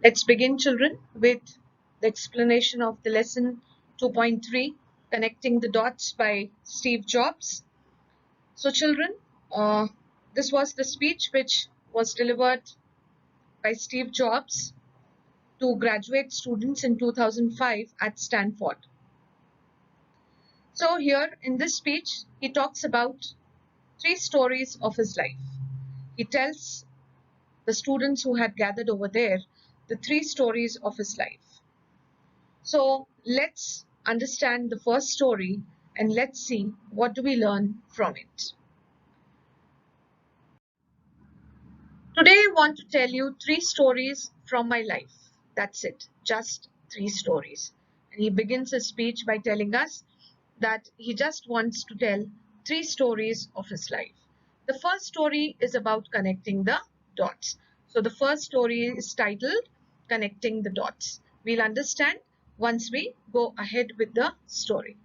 Let's begin, children, with the explanation of the lesson 2.3, Connecting the Dots by Steve Jobs. So, children, this was the speech which was delivered by Steve Jobs to graduate students in 2005 at Stanford. So, here in this speech, he talks about 3 stories of his life. He tells the students who had gathered over there the 3 stories of his life. So let's understand the first story and let's see what do we learn from it. Today I want to tell you 3 stories from my life. That's it, just 3 stories. And he begins his speech by telling us that he just wants to tell 3 stories of his life. The first story is about connecting the dots. So the first story is titled Connecting the Dots. We'll understand once we go ahead with the story.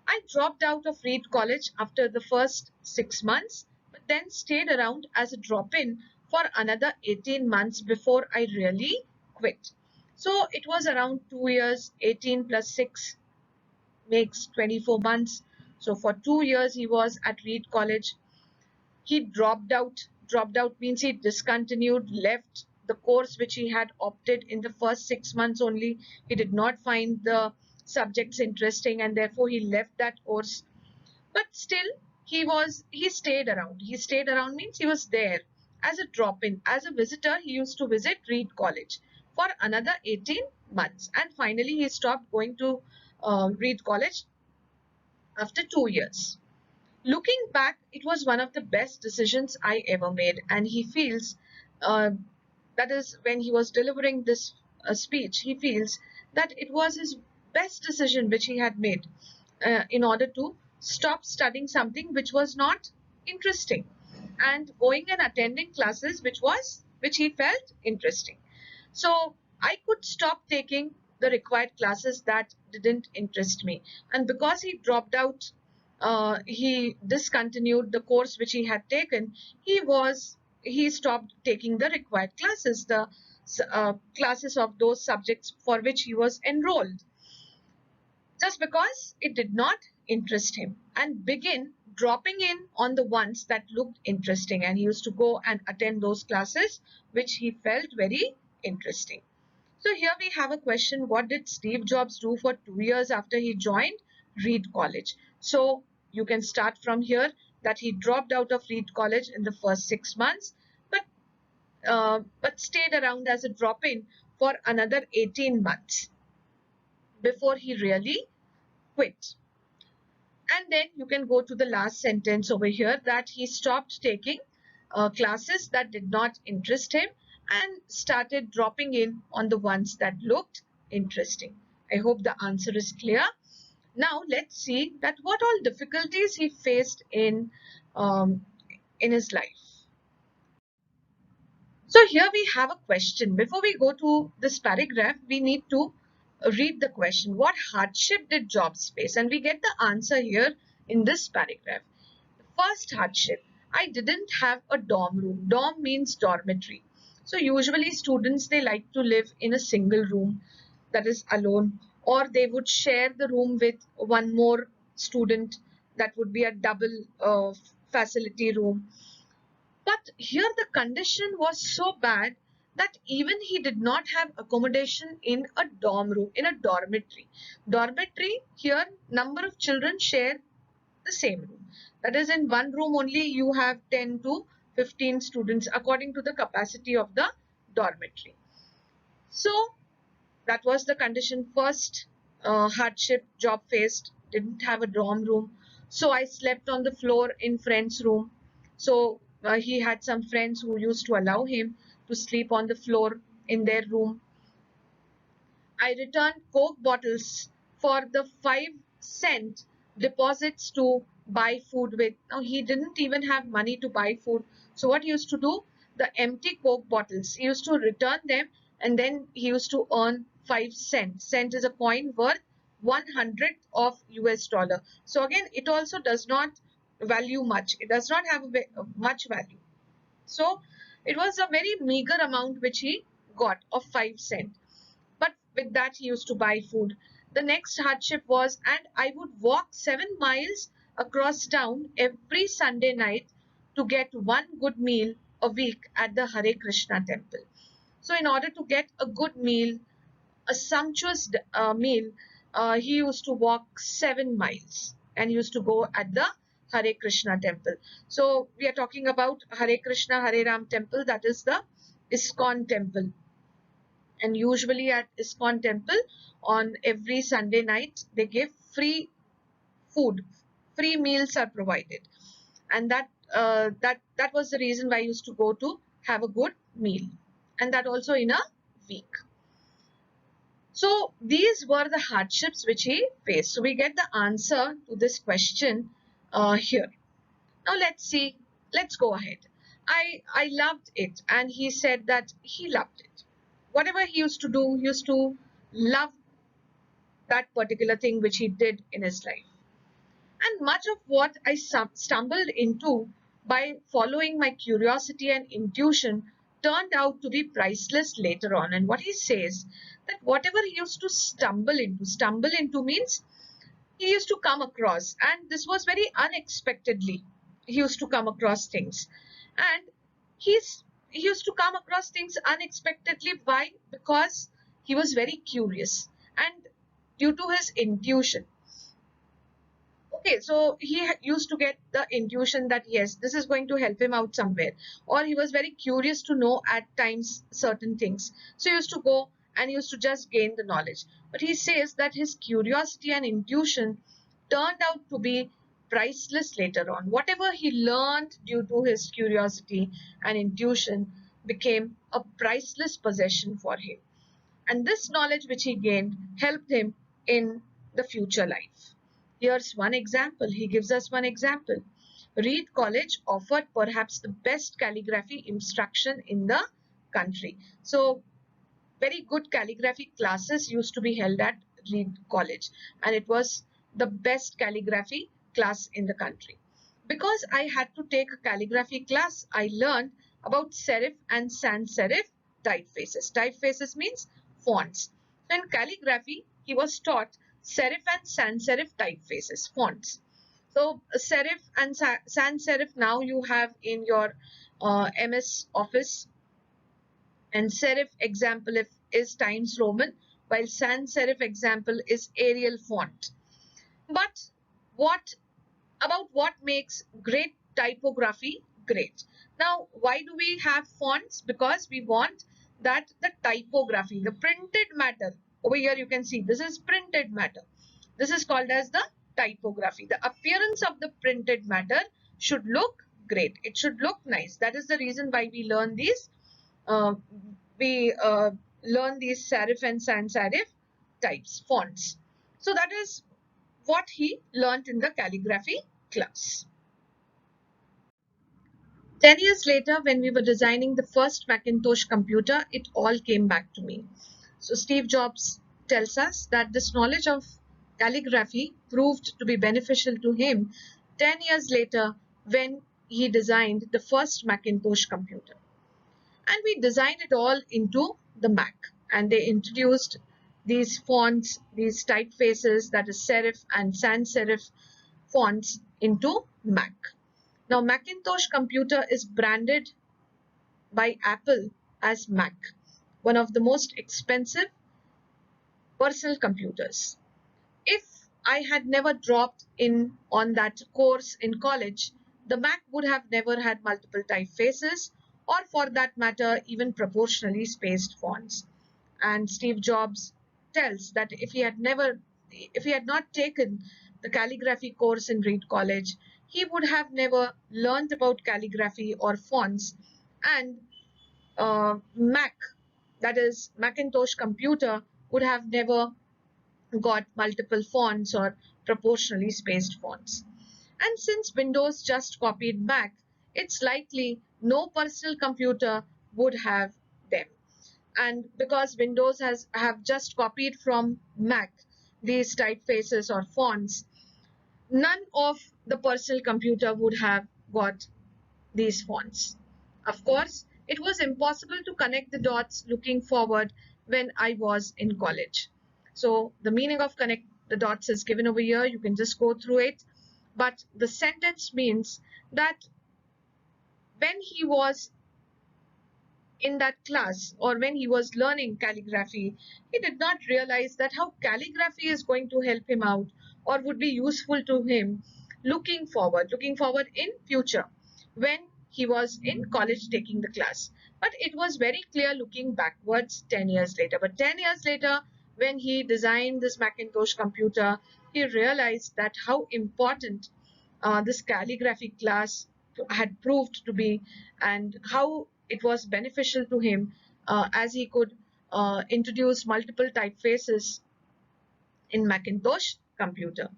I dropped out of Reed College after the first 6 months, but then stayed around as a drop-in for another 18 months before I really quit. So it was around 2 years, 18 plus 6 makes 24 months. So for 2 years he was at Reed College. He dropped out. Dropped out means he discontinued, left the course which he had opted in the first 6 months only. He did not find the subjects interesting and therefore he left that course. But still he stayed around. He stayed around means he was there as a drop-in. As a visitor, he used to visit Reed College for another 18 months. And finally, he stopped going to Reed College after 2 years. Looking back, it was one of the best decisions I ever made, and he feels uh, that is when he was delivering this speech, he feels that it was his best decision which he had made in order to stop studying something which was not interesting and going and attending classes which he felt interesting. So I could stop taking the required classes that didn't interest me, and because he dropped out, he discontinued the course which he had taken. He stopped taking the required classes, the classes of those subjects for which he was enrolled, just because it did not interest him, and begin dropping in on the ones that looked interesting, and he used to go and attend those classes which he felt very interesting. So here we have a question: what did Steve Jobs do for 2 years after he joined Reed College? So you can start from here that he dropped out of Reed College in the first 6 months, but stayed around as a drop-in for another 18 months before he really quit. And then you can go to the last sentence over here that he stopped taking classes that did not interest him and started dropping in on the ones that looked interesting. I hope the answer is clear. Now let's see that what all difficulties he faced in his life. So here we have a question. Before we go to this paragraph, we need to read the question. What hardship did Jobs face? And we get the answer here in this paragraph. First hardship: I didn't have a dorm room. Dorm means dormitory. So usually students, they like to live in a single room, that is alone, or they would share the room with one more student. That would be a double facility room. But here the condition was so bad that even he did not have accommodation in a dorm room, in a dormitory. Dormitory, here number of children share the same room. That is, in one room only you have 10 to 15 students according to the capacity of the dormitory. So that was the condition. First hardship Job faced: didn't have a dorm room. So I slept on the floor in friend's room. So he had some friends who used to allow him to sleep on the floor in their room. I returned Coke bottles for the 5-cent deposits to buy food with. Now he didn't even have money to buy food. So what he used to do? The empty Coke bottles, he used to return them, and then he used to earn 5 cents. Cent is a coin worth 1/100 of US dollar. So again, it also does not value much. It does not have much value. So it was a very meager amount which he got of 5 cents. But with that, he used to buy food. The next hardship was, and I would walk 7 miles across town every Sunday night to get one good meal a week at the Hare Krishna temple. So, in order to get a good meal, a sumptuous meal, he used to walk 7 miles and used to go at the Hare Krishna temple. So, we are talking about Hare Krishna, Hare Ram temple, that is the ISKCON temple. And usually at ISKCON temple on every Sunday night they give free food, free meals are provided, and that was the reason why I used to go to have a good meal, and that also in a week. So these were the hardships which he faced. So we get the answer to this question here. Now let's see. Let's go ahead. I loved it, and he said that he loved it. Whatever he used to do, he used to love that particular thing which he did in his life. And much of what I stumbled into by following my curiosity and intuition turned out to be priceless later on. And what he says that whatever he used to stumble into means he used to come across, and this was very unexpectedly. He used to come across things, and he used to come across things unexpectedly. Why? Because he was very curious, and due to his intuition. Okay, so he used to get the intuition that yes, this is going to help him out somewhere, or he was very curious to know at times certain things. So he used to go and he used to just gain the knowledge. But he says that his curiosity and intuition turned out to be priceless later on. Whatever he learned due to his curiosity and intuition became a priceless possession for him. And this knowledge which he gained helped him in the future life. Here's one example. He gives us one example. Reed College offered perhaps the best calligraphy instruction in the country. So very good calligraphy classes used to be held at Reed College, and it was the best calligraphy class in the country. Because I had to take a calligraphy class, I learned about serif and sans serif typefaces. Typefaces means fonts. So in calligraphy, he was taught serif and sans serif typefaces, fonts. So serif and sans serif now you have in your MS Office, and serif example is Times Roman, while sans serif example is Arial font. But what about what makes great typography great? Now, why do we have fonts? Because we want that the typography, the printed matter, over here you can see this is printed matter. This is called as the typography. The appearance of the printed matter should look great. It should look nice. That is the reason why we learn these uh, learn these serif and sans serif types, fonts. So that is what he learned in the calligraphy class. 10 years later, when we were designing the first Macintosh computer, it all came back to me. So Steve Jobs tells us that this knowledge of calligraphy proved to be beneficial to him 10 years later when he designed the first Macintosh computer. And we designed it all into the Mac, and they introduced these fonts, these typefaces, that is serif and sans serif fonts, into Mac. Now Macintosh computer is branded by Apple as Mac, one of the most expensive personal computers. If I had never dropped in on that course in college, the Mac would have never had multiple typefaces, or for that matter, even proportionally spaced fonts. And Steve Jobs tells that if he had not taken the calligraphy course in Reed College, he would have never learned about calligraphy or fonts, and Mac, that is Macintosh computer, would have never got multiple fonts or proportionally spaced fonts. And since Windows just copied Mac, it's likely no personal computer would have them. And because Windows have just copied from Mac these typefaces or fonts, none of the personal computer would have got these fonts. Of course, it was impossible to connect the dots looking forward when I was in college. So the meaning of connect the dots is given over here. You can just go through it. But the sentence means that when he was in that class or when he was learning calligraphy, he did not realize that how calligraphy is going to help him out or would be useful to him looking forward in future when he was in college taking the class. But it was very clear looking backwards 10 years later. But 10 years later, when he designed this Macintosh computer, he realized that how important this calligraphy class had proved to be, and how it was beneficial to him as he could introduce multiple typefaces in Macintosh computer.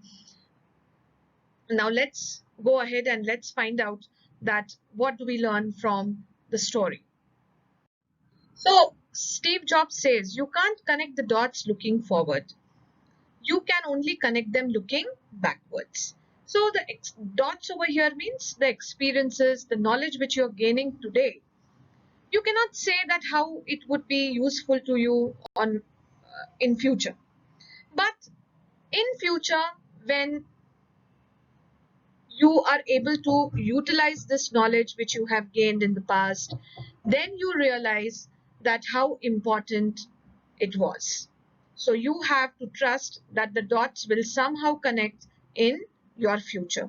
Now let's go ahead and let's find out that what do we learn from the story. So Steve Jobs says you can't connect the dots looking forward. You can only connect them looking backwards. So the dots over here means the experiences, the knowledge which you're gaining today. You cannot say that how it would be useful to you on in future. But in future, when you are able to utilize this knowledge which you have gained in the past, then you realize that how important it was. So you have to trust that the dots will somehow connect in your future.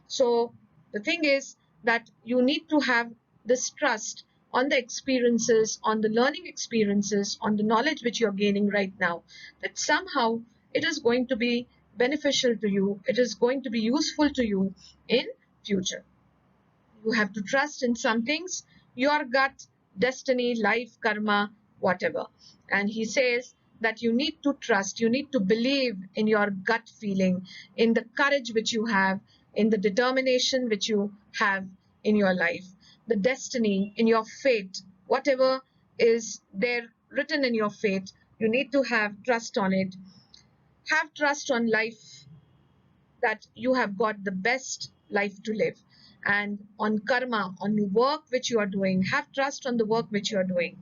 So the thing is that you need to have this trust on the experiences, on the learning experiences, on the knowledge which you're gaining right now, that somehow it is going to be beneficial to you, it is going to be useful to you in future. You have to trust in some things, your gut, destiny, life, karma, whatever. And he says that you need to trust, you need to believe in your gut feeling, in the courage which you have, in the determination which you have in your life, the destiny, in your fate, whatever is there written in your fate, you need to have trust on it. Have trust on life, that you have got the best life to live, and on karma, on the work which you are doing, have trust on the work which you are doing.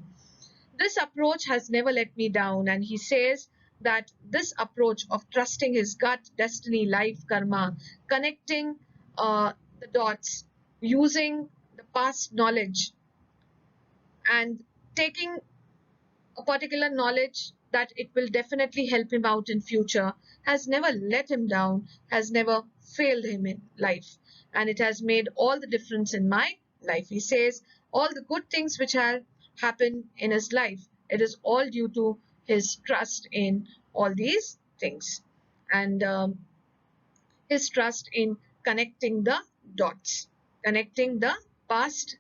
This approach has never let me down, and he says that this approach of trusting his gut, destiny, life, karma, connecting the dots, using the past knowledge and taking a particular knowledge that it will definitely help him out in future, has never let him down, has never failed him in life, and it has made all the difference in my life. He says all the good things which have happened in his life, it is all due to his trust in all these things, and his trust in connecting the dots, connecting the past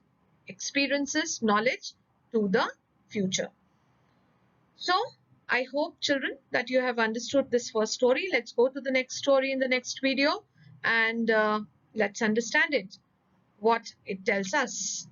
experiences, knowledge to the future. So I hope, children, that you have understood this first story. Let's go to the next story in the next video, and let's understand it, what it tells us.